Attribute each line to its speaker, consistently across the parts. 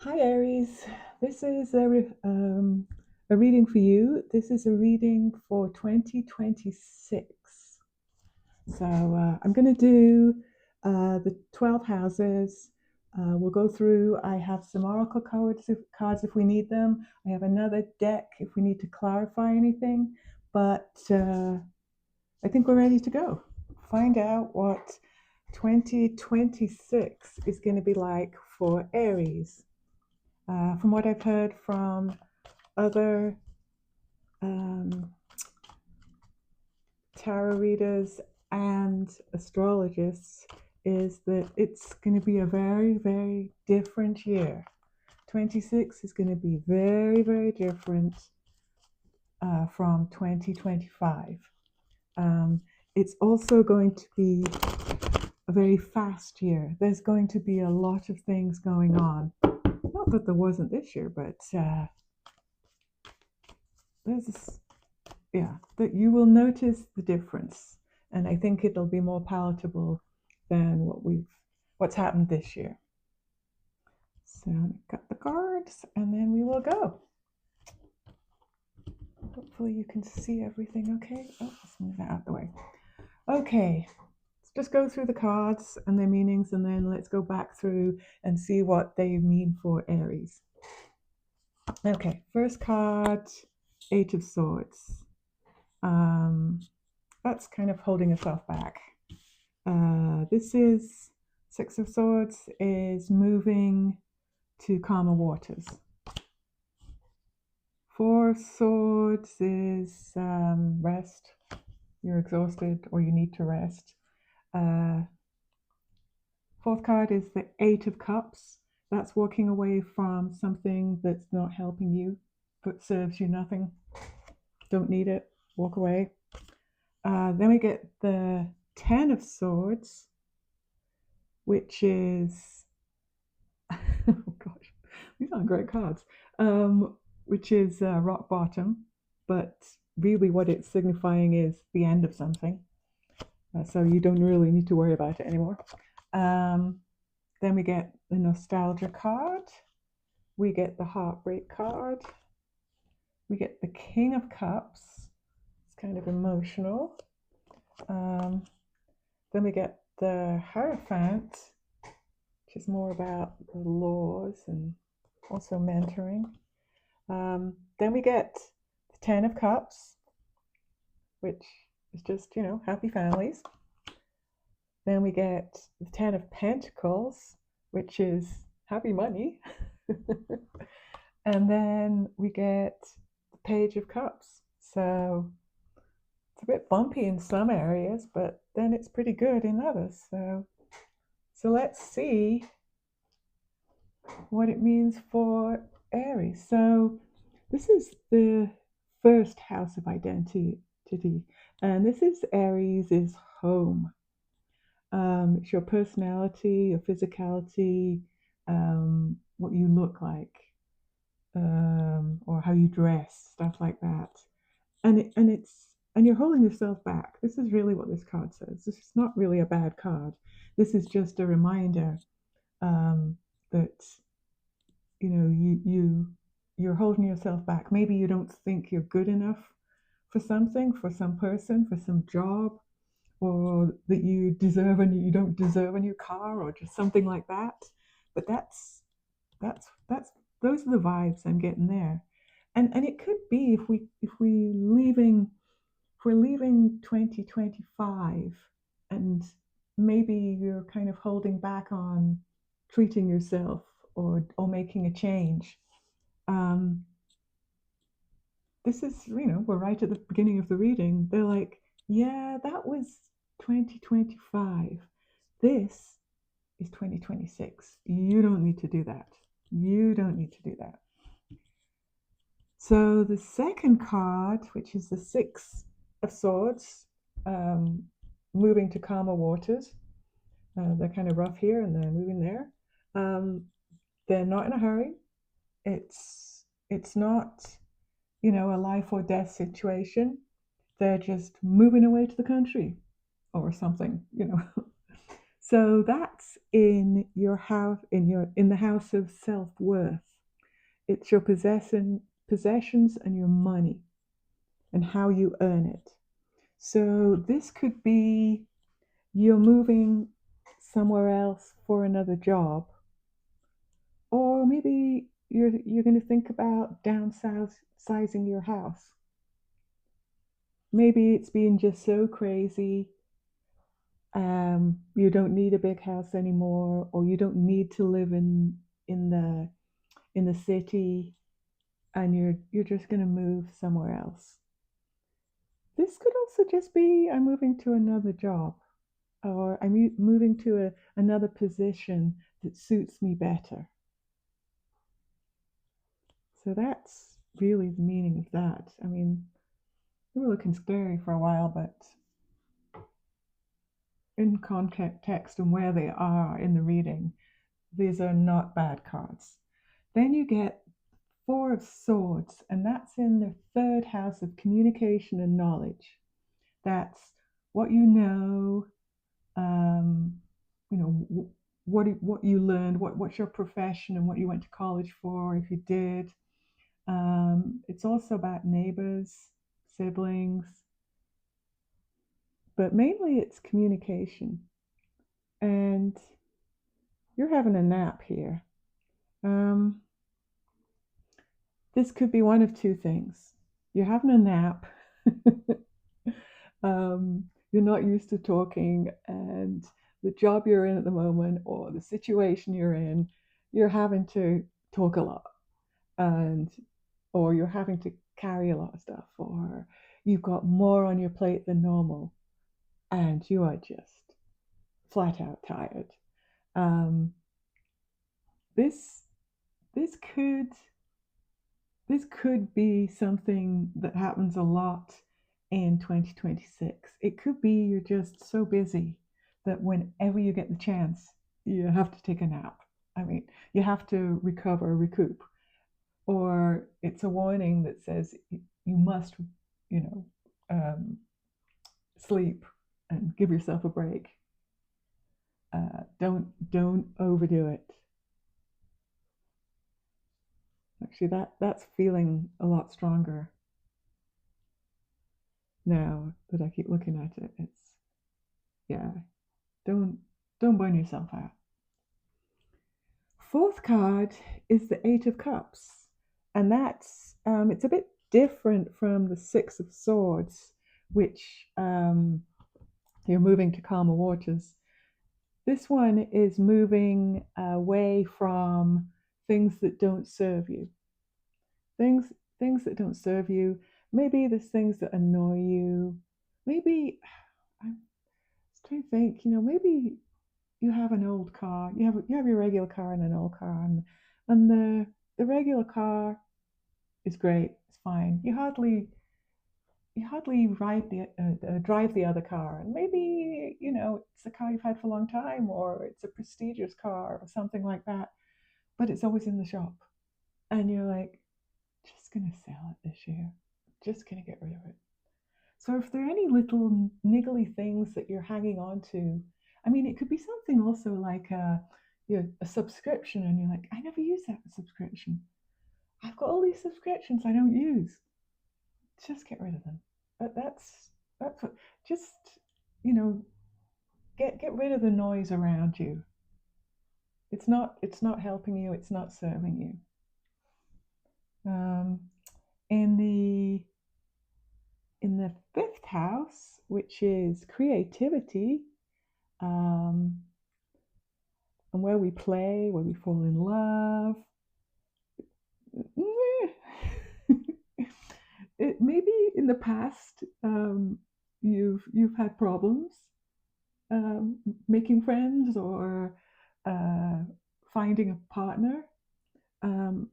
Speaker 1: Hi Aries, this is a reading for you. This is a reading for 2026. I'm going to do the 12 houses. We'll go through. I have some oracle cards if we need them. I have another deck if we need to clarify anything. But I think we're ready to go. Find out what 2026 is going to be like for Aries. From what I've heard from other um, tarot readers and astrologists, is that it's going to be a very, very different year. 26 is going to be very, very different from 2025. It's also going to be a very fast year. There's going to be a lot of things going on. Not that there wasn't this year, but there's that you will notice the difference, and I think it'll be more palatable than what's happened this year. So I've got the cards, and then we will go. Hopefully you can see everything okay. Oh, let's move that out the way. Okay, let's just go through the cards and their meanings, and then let's go back through and see what they mean for Aries. Okay, first card, Eight of Swords. That's kind of holding yourself back. This is Six of Swords is moving to calmer waters. Four of Swords is rest. You're exhausted or you need to rest. Fourth card is the Eight of Cups. That's walking away from something that's not helping you, but serves you nothing. Don't need it. Walk away. Then we get the Ten of Swords, which is oh gosh, these aren't great cards. Which is rock bottom, but really what it's signifying is the end of something. So you don't really need to worry about it anymore. Then we get the nostalgia card. We get the heartbreak card. We get the King of Cups. It's kind of emotional. Then we get the Hierophant, which is more about the laws and also mentoring. Then we get the Ten of Cups, which is just, happy families. Then we get the Ten of Pentacles, which is happy money. And then we get the Page of Cups. So it's a bit bumpy in some areas, but then it's pretty good in others. So let's see what it means for Aries. So this is the first house of identity, and this is Aries' home. It's your personality, your physicality, what you look like, or how you dress, stuff like that. And you're holding yourself back. This is really what this card says. This is not really a bad card. This is just a reminder that you're holding yourself back. Maybe you don't think you're good enough for something, for some person, for some job, or that you deserve and you don't deserve a new car, or just something like that. But that's those are the vibes I'm getting there. And it could be if we're leaving 2025, and maybe you're kind of holding back on treating yourself or making a change. This is, we're right at the beginning of the reading. They're like, yeah, that was 2025. This is 2026. You don't need to do that. You don't need to do that. So the second card, which is the Six of Swords, moving to calmer waters. They're kind of rough here and they're moving there. They're not in a hurry. It's not, a life or death situation. They're just moving away to the country or something, So that's in your house, in the house of self-worth. It's your possessions and your money and how you earn it. So this could be you're moving somewhere else for another job, or maybe you're going to think about downsizing your house. Maybe it's been just so crazy. You don't need a big house anymore, or you don't need to live in the city, and you're just going to move somewhere else. This could also just be I'm moving to another job, or I'm moving to another position that suits me better. So that's really the meaning of that. I mean, they were looking scary for a while, but in context and where they are in the reading, these are not bad cards. Then you get Four of Swords, and that's in the third house of communication and knowledge. That's what you know, um, you know, what you learned, what's your profession and what you went to college for, if you did. It's also about neighbors, siblings, but mainly it's communication. And you're having a nap here. Um, this could be one of two things. You're having a nap. You're not used to talking, and the job you're in at the moment or the situation you're in, you're having to talk a lot, and or you're having to carry a lot of stuff, or you've got more on your plate than normal, and you are just flat out tired. Um, this this could this could be something that happens a lot in 2026. It could be you're just so busy that whenever you get the chance, you have to take a nap. I mean, you have to recoup, or it's a warning that says you must, you know, sleep and give yourself a break. Don't overdo it. Actually, that's feeling a lot stronger now that I keep looking at it. It's yeah, don't don't burn yourself out. Fourth card is the Eight of Cups, and that's it's a bit different from the Six of Swords, which you're moving to calmer waters. This one is moving away from things that don't serve you. Things things that don't serve you. Maybe there's things that annoy you. Maybe I'm trying to think. Maybe you have an old car. You have your regular car and an old car, and the regular car is great. It's fine. You hardly drive the other car, and maybe it's a car you've had for a long time, or it's a prestigious car or something like that. But it's always in the shop, and you're like, just gonna sell it this year. Just gonna get rid of it. So if there are any little niggly things that you're hanging on to, I mean, it could be something also like a subscription, and you're like, I never use that subscription. I've got all these subscriptions I don't use. Just get rid of them. That's what. Just you know, get rid of the noise around you. It's not helping you. It's not serving you. In the fifth house, which is creativity, um, and where we play, where we fall in love. Maybe in the past, you've had problems making friends, or uh, finding a partner. Um,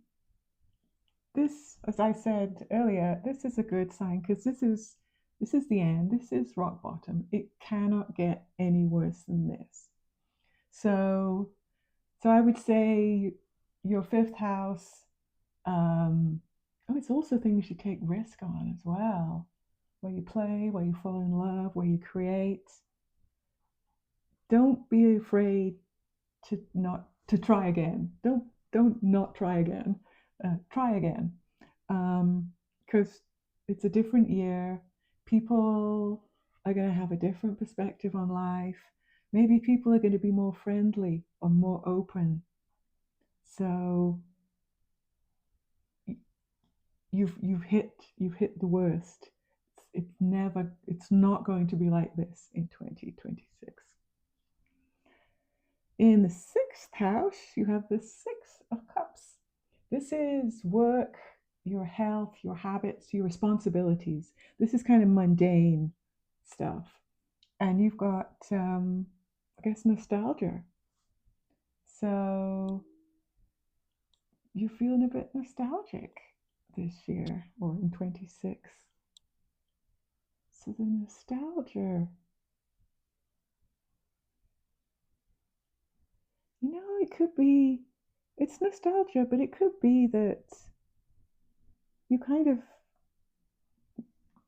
Speaker 1: this, as I said earlier, this is a good sign, because this is the end. This is rock bottom. It cannot get any worse than this. So, so I would say your fifth house. Oh, it's also things you take risk on as well, where you play, where you fall in love, where you create. don't be afraid to try again. Don't not try again. Try again, because it's a different year. People are going to have a different perspective on life. Maybe people are going to be more friendly or more open. So you've hit the worst. It's not going to be like this in 2026. In the sixth house, you have the Six of Cups. This is work, your health, your habits, your responsibilities. This is kind of mundane stuff. And you've got, I guess, nostalgia. So you're feeling a bit nostalgic this year or in 26. So the nostalgia, it could be, it's nostalgia, but it could be that you kind of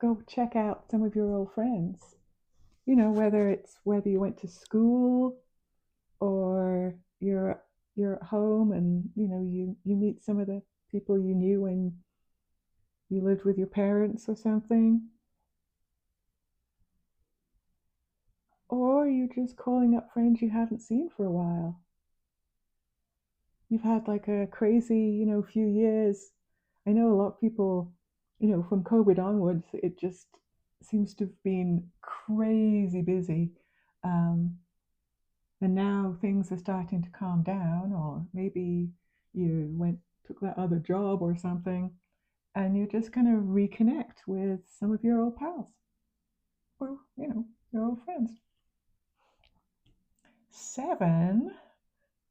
Speaker 1: go check out some of your old friends. Whether you went to school or you're at home and you meet some of the people you knew when you lived with your parents or something, or you're just calling up friends you haven't seen for a while. You've had like a crazy, few years. I know a lot of people, from COVID onwards, it just seems to have been crazy busy. Um, and now things are starting to calm down, or maybe took that other job or something, and you're just going to reconnect with some of your old pals or, your old friends. Seven,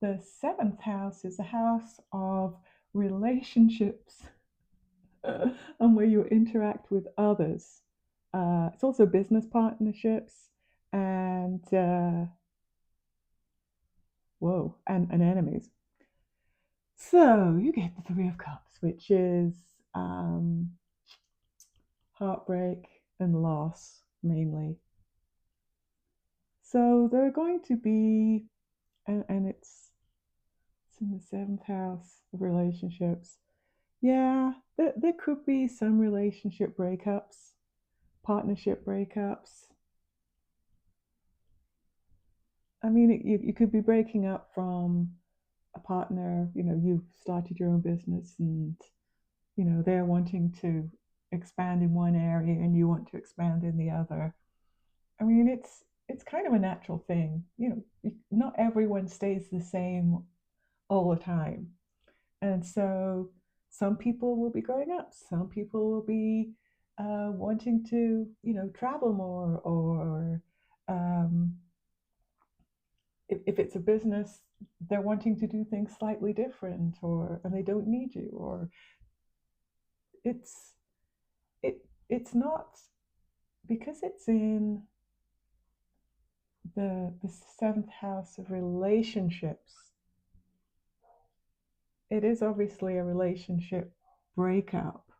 Speaker 1: the seventh house is a house of relationships and where you interact with others. It's also business partnerships and, whoa, and enemies. So you get the Three of Cups, which is um, heartbreak and loss mainly. So there are going to be, and it's in the seventh house of relationships. Yeah, there could be some relationship breakups, partnership breakups. I mean, you could be breaking up from a partner, you've started your own business and, they're wanting to expand in one area and you want to expand in the other. I mean, it's kind of a natural thing. Not everyone stays the same all the time. And so some people will be growing up, some people will be wanting to, travel more, or um, if it's a business, they're wanting to do things slightly different, or and they don't need you, or it's it's not because it's in the seventh house of relationships. It is obviously a relationship breakup,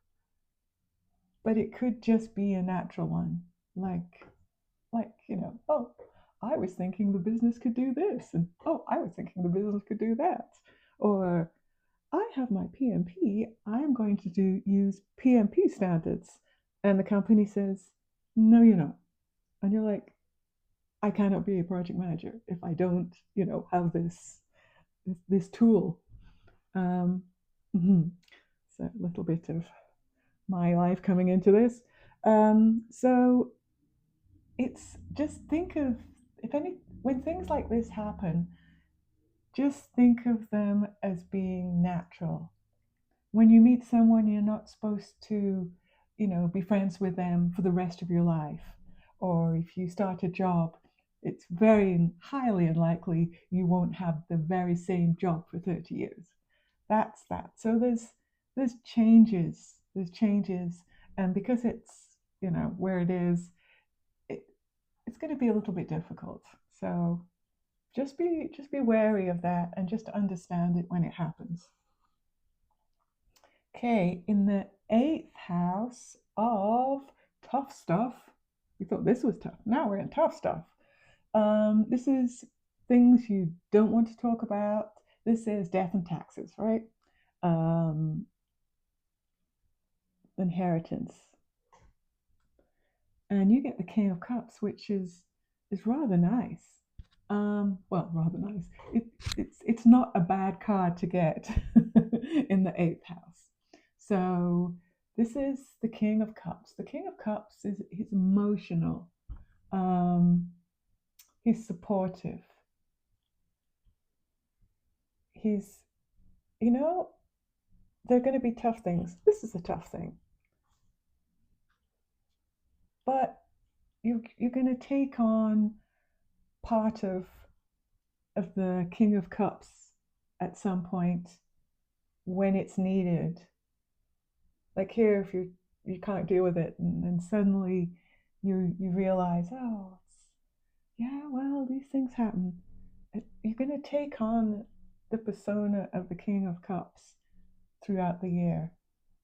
Speaker 1: but it could just be a natural one. Oh, I was thinking the business could do this, and oh, I was thinking the business could do that. Or I have my PMP, I'm going to use PMP standards. And the company says, no, you're not. And you're like, I cannot be a project manager if I don't, have this tool. Um, mhm. So a little bit of my life coming into this. So it's just think of if any when things like this happen, just think of them as being natural. When you meet someone, you're not supposed to, be friends with them for the rest of your life. Or if you start a job, it's very highly unlikely you won't have the very same job for 30 years. That's that. So there's changes. There's changes. And because it's, where it is, it, it's going to be a little bit difficult. So just be wary of that and just understand it when it happens. Okay, in the eighth house of tough stuff, we thought this was tough. Now we're in tough stuff. This is things you don't want to talk about. This is death and taxes, right? Um, Inheritance. And you get the King of Cups, which is rather nice. Well, rather nice. It's not a bad card to get in the eighth house. So this is the King of Cups. The King of Cups is he's emotional. Um, he's supportive. He's you know they're going to be tough things. This is a tough thing, but you're going to take on part of the King of Cups at some point when it's needed. Like here, if you can't deal with it, and suddenly you realize, oh, yeah, well, these things happen. You're going to take on the persona of the King of Cups throughout the year,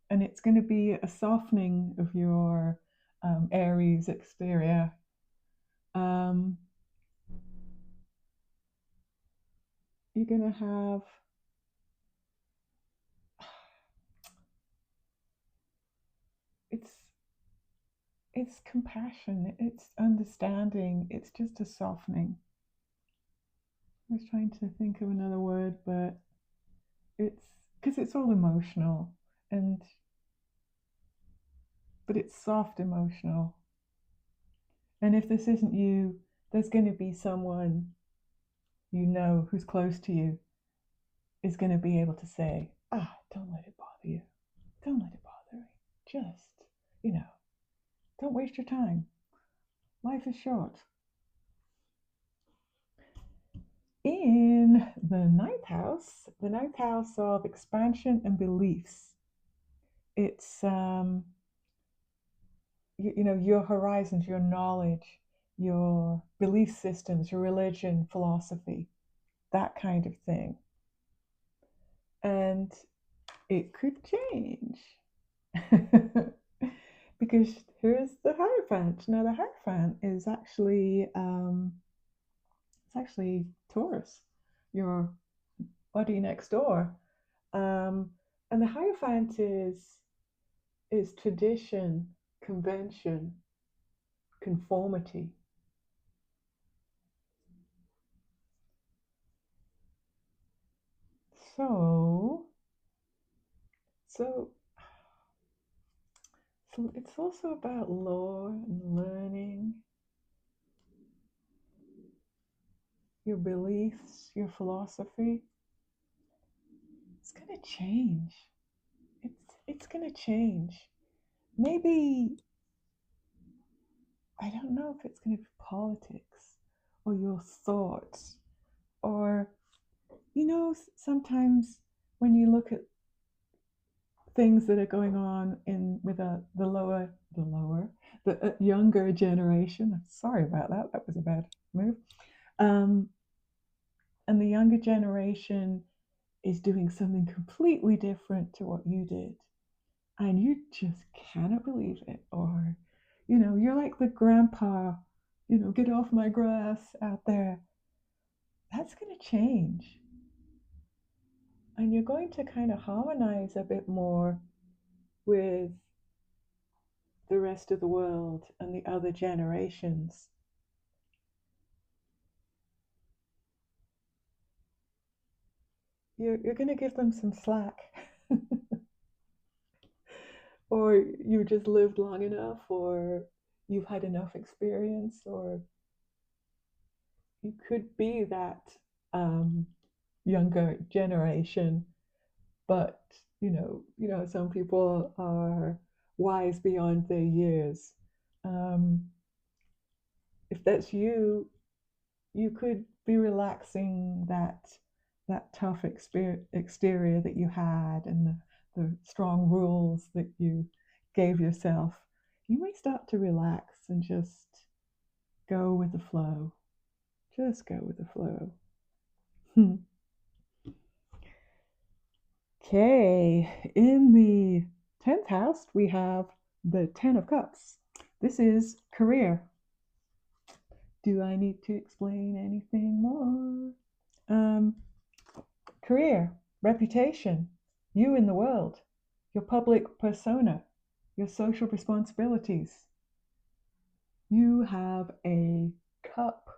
Speaker 1: and it's going to be a softening of your Aries exterior. Um, you're going to have it's it's compassion, it's understanding, it's just a softening. I was trying to think of another word, but it's because it's all emotional, and but it's soft emotional. And if this isn't you, there's going to be someone you know who's close to you is going to be able to say, don't let it bother you. Don't let it bother me. Just, you know, don't waste your time. Life is short. In the ninth house of expansion and beliefs, it's you know your horizons, your knowledge, your belief systems, your religion, philosophy, that kind of thing. And it could change because here's the Hierophant. Now the Hierophant is actually it's actually Taurus, your buddy next door. Um, and the Hierophant is tradition, convention, conformity. So, so, so it's also about lore and learning, your beliefs, your philosophy. It's gonna change. It's gonna change. Maybe I don't know if it's gonna be politics or your thoughts or sometimes when you look at things that are going on in with the younger generation. Sorry about that. That was a bad move. Um, and the younger generation is doing something completely different to what you did, and you just cannot believe it. Or, you're like the grandpa, get off my grass out there. That's going to change, and you're going to kind of harmonize a bit more with the rest of the world and the other generations. You're going to give them some slack, or you just lived long enough, or you've had enough experience, or you could be that um, younger generation. But some people are wise beyond their years. Um, if that's you, you could be relaxing that tough exterior that you had, and the strong rules that you gave yourself. You may start to relax and just go with the flow. Just go with the flow. Okay, in the 10th house, we have the 10 of Cups. This is career. Do I need to explain anything more? Career, reputation, you in the world, your public persona, your social responsibilities. You have a cup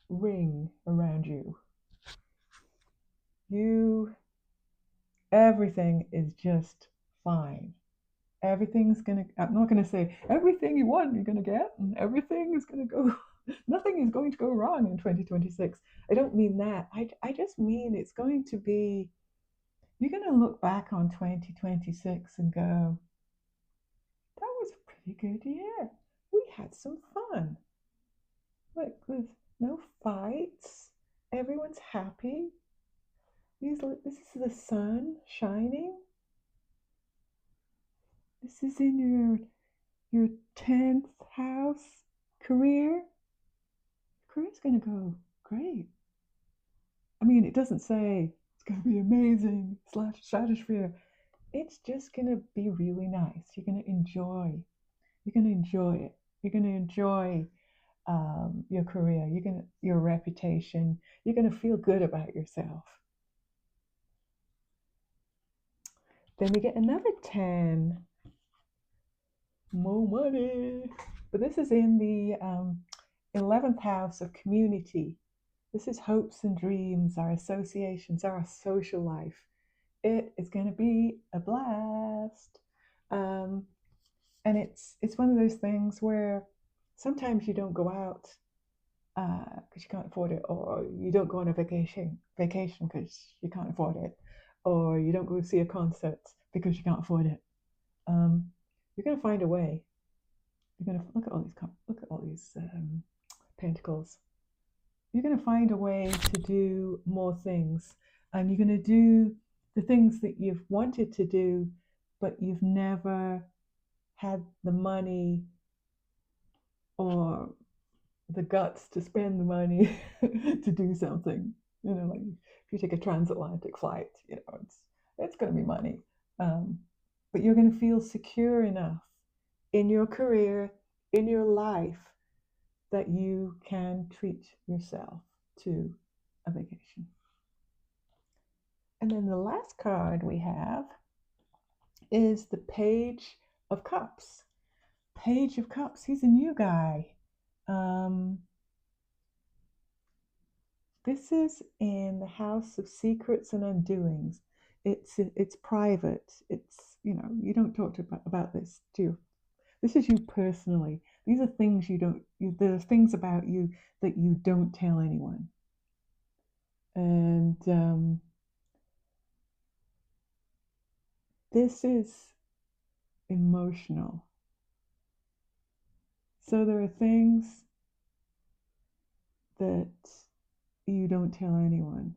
Speaker 1: ring around you. Everything is just fine. I'm not gonna say everything you want you're gonna get, and everything is gonna go, nothing is going to go wrong in 2026. I don't mean that. I just mean it's going to be, you're gonna look back on 2026 and go, that was a pretty good year. We had some fun. Like, there's no fights. Everyone's happy. This is the sun shining. This is in your 10th house. Career. Career's gonna go great. I mean, it doesn't say it's gonna be amazing slash stratosphere. It's just gonna be really nice. You're gonna enjoy. You're gonna enjoy it. You're gonna enjoy your career. Your reputation. You're gonna feel good about yourself. Then we get another 10. More money. But this is in the 11th house of community. This is hopes and dreams, our associations, our social life. It is going to be a blast. And it's one of those things where sometimes you don't go out because you can't afford it, or you don't go on a vacation because you can't afford it, or you don't go see a concert because you can't afford it. You're going to find a way. You're going to look at all these pentacles. You're going to find a way to do more things, and you're going to do the things that you've wanted to do, but you've never had the money or the guts to spend the money to do something. You know, like if you take a transatlantic flight, you know, it's going to be money, but you're going to feel secure enough in your career, in your life, that you can treat yourself to a vacation. And then the last card we have is the Page of Cups. Page of Cups, he's a new guy. This is in the House of Secrets and Undoings. It's private. It's, you know, you don't talk about this to you. This is you personally. These are things there are things about you that you don't tell anyone. And this is emotional. So there are things that you don't tell anyone.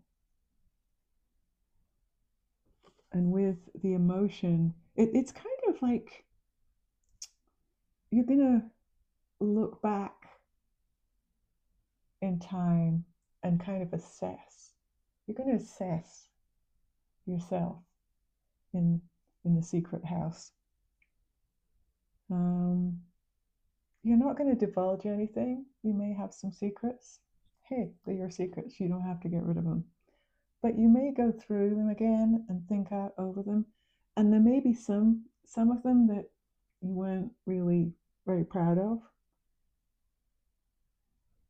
Speaker 1: And with the emotion, it's kind of like you're going to look back in time and kind of assess. You're going to assess yourself in the secret house. You're not going to divulge anything. You may have some secrets. Hey, they're your secrets. You don't have to get rid of them. But you may go through them again and think out over them. And there may be some of them that you weren't really very proud of.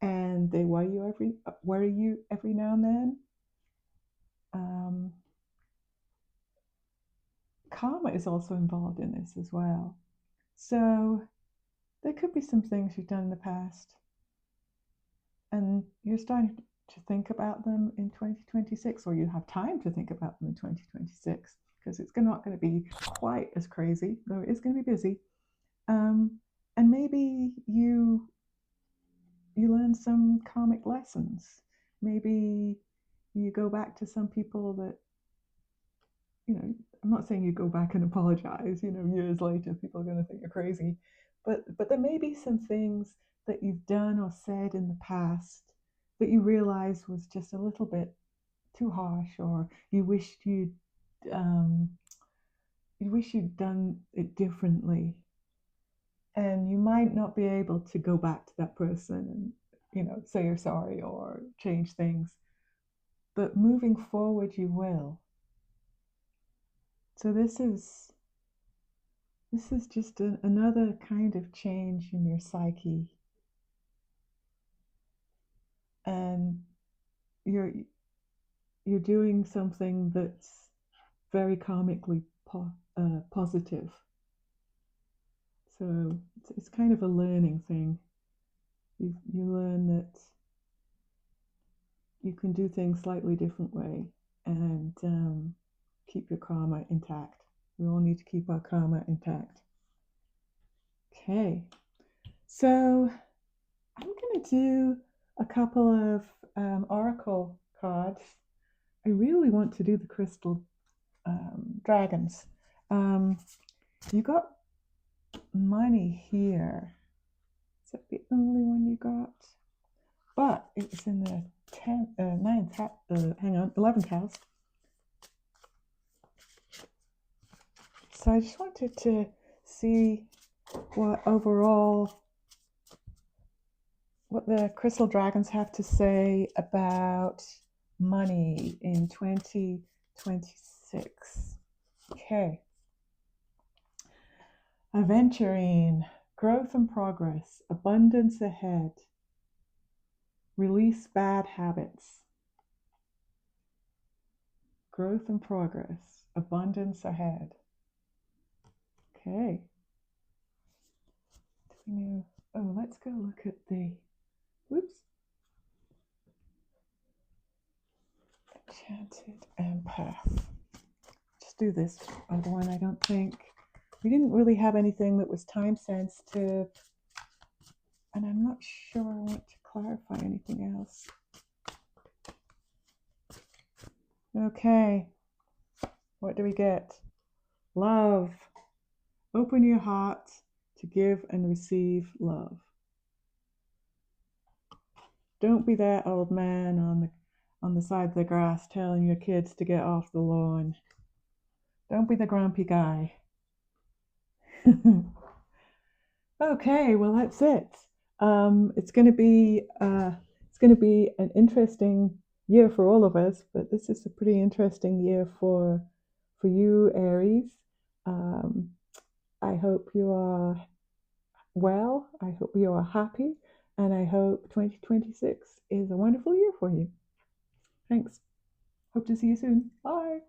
Speaker 1: And they worry you every now and then. Karma is also involved in this as well. So there could be some things you've done in the past, and you're starting to think about them in 2026, or you have time to think about them in 2026, because it's not going to be quite as crazy, though it is going to be busy. And maybe you learn some karmic lessons. Maybe you go back to some people that, you know, I'm not saying you go back and apologize, you know, years later, people are going to think you're crazy. But there may be some things that you've done or said in the past that you realize was just a little bit too harsh, or you wished you'd done it differently. And you might not be able to go back to that person say you're sorry or change things. But moving forward, you will. So this is just another kind of change in your psyche, and you're you're doing something that's very karmically positive. So it's kind of a learning thing. You learn that you can do things slightly different way and keep your karma intact. We all need to keep our karma intact. Okay, so I'm going to do a couple of oracle cards. I really want to do the crystal dragons. You got money here. Is that the only one you got? But it was in the 11th house. So I just wanted to see what the crystal dragons have to say about money in 2026. Okay. Aventurine, growth and progress, abundance ahead. Release bad habits. Growth and progress, abundance ahead. Okay. Let's go look at the, whoops. Enchanted Empath. Just do this other one. I don't think, we didn't really have anything that was time sensitive. And I'm not sure I want to clarify anything else. Okay. What do we get? Love. Open your heart to give and receive love. Don't be that old man on the side of the grass telling your kids to get off the lawn. Don't be the grumpy guy. Okay, well that's it. It's going to be an interesting year for all of us, but this is a pretty interesting year for you, Aries. Um, I hope you are well. I hope you are happy, and I hope 2026 is a wonderful year for you. Thanks. Hope to see you soon. Bye.